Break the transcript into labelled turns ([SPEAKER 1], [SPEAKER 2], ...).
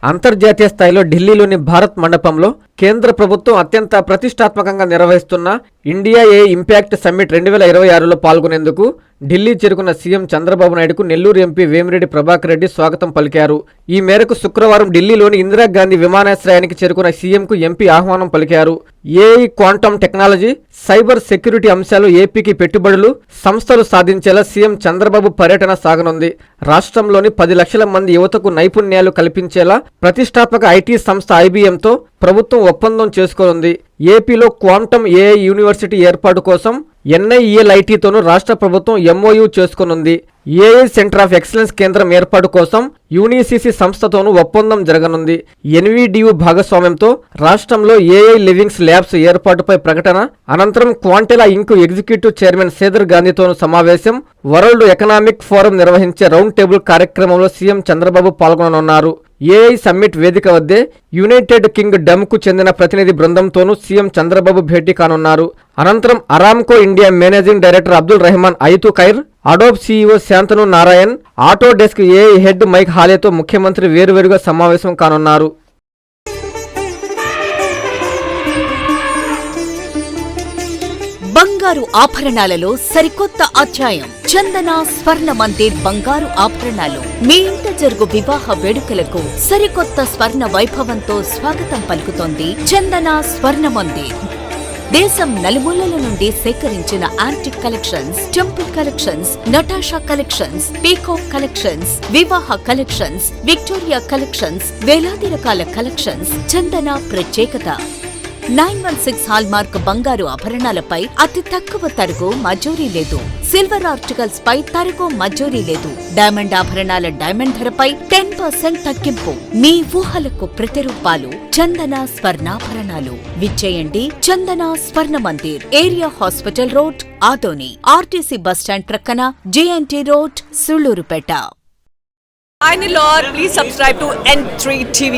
[SPEAKER 1] అంతర్జాతీయ స్థాయిలో ఢిల్లీలోని భారత్ మండపంలో కేంద్ర ప్రభుత్వం అత్యంత ప్రతిష్టాత్మకంగా నిర్వహిస్తున్న ఇండియా ఏ ఇంపాక్ట్ సమ్మిట్ 2026లో పాల్గొనేందుకు ఢిల్లీ చేరుకున్న సీఎం చంద్రబాబు నాయుడుకు నెల్లూరు ఎంపీ వేమిరెడ్డి ప్రభాకర్ రెడ్డి స్వాగతం పలికారు. ఈ మేరకు శుక్రవారం ఢిల్లీలోని ఇందిరాగాంధీ విమానాశ్రయానికి చేరుకున్న సీఎంకు ఎంపీ ఆహ్వానం పలికారు. AI, quantum technology, cyber security అంశాలు ఏపీకి పెట్టుబడులు, సంస్థలు సాధించేలా సీఎం చంద్రబాబు పర్యటన సాగనుంది. రాష్ట్రంలోని 10 లక్షల మంది యువతకు నైపుణ్యాలు కల్పించేలా ప్రతిష్టాత్మక ఐటీ సంస్థ ఐబీఎంతో ప్రభుత్వం ఒప్పందం చేసుకోనుంది. ఏపీలో క్వాంటమ్ ఏఐ యూనివర్సిటీ ఏర్పాటు కోసం NIELITతోనూ రాష్ట్ర ప్రభుత్వం MOU చేసుకోనుంది. ఏఐ సెంటర్ ఆఫ్ ఎక్సలెన్స్ కేంద్రం ఏర్పాటు కోసం యూనిసిసి సంస్థతోనూ ఒప్పందం జరగనుంది. NVDU భాగస్వామ్యంతో రాష్ట్రంలో ఏఐ లివింగ్స్ ల్యాబ్స్ ఏర్పాటుపై ప్రకటన అనంతరం క్వాంటెలా ఇంక్ ఎగ్జిక్యూటివ్ చైర్మన్ సేదర్ గాంధీతోనూ సమావేశం, వరల్డ్ ఎకనామిక్ ఫోరం నిర్వహించే రౌండ్ టేబుల్ కార్యక్రమంలో సీఎం చంద్రబాబు పాల్గొననున్నారు. ఏఐ సమ్మిట్ వేదిక వద్దే యునైటెడ్ కింగ్ డమ్కు చెందిన ప్రతినిధి బృందంతోనూ సీఎం చంద్రబాబు భేటీ కానున్నారు. అనంతరం Aramco India managing director Abdul Rehman ఐతు ఖైర్, Adobe CEO Shantanu Narayen, Autodesk AI head Mike హాలేతో ముఖ్యమంత్రి వేరువేరుగా సమావేశం కానున్నారు.
[SPEAKER 2] బంగారు ఆభరణాలలో సరికొత్త అధ్యాయం. చందన స్వర్ణ మందిర్ బంగారు ఆభరణాలు. మీ ఇంట జరుగు వివాహ వేడుకలకు సరికొత్త స్వర్ణ వైభవంతో స్వాగతం పలుకుతోంది చందన స్వర్ణ మందిర్. దేశం నలుమూలల నుండి సేకరించిన antique collections, temple collections, Natasha collections, peacock collections, వివాహ కలెక్షన్స్, విక్టోరియా కలెక్షన్స్, వేలాది రకాల కలెక్షన్స్. చందన ప్రత్యేకత 916 హాల్మార్క్ బంగారు ఆభరణాలపై అతి తక్కువ తరుగు మజూరీ లేదు. సిల్వర్ ఆర్టికల్స్ పై తరుగు మజూరీ లేదు. డైమండ్ ఆభరణాల డైమండ్ ధరపై 10% తగ్గింపు. మీ ఊహలకు ప్రతిరూపాలు చందన స్వర్ణాభరణాలు. విచ్చేయండి చందన స్వర్ణ Mandir, area hospital road, Adoni, RTC bus stand ప్రక్కన, JNT road, Sullurpeta.
[SPEAKER 3] Please subscribe to N3 TV.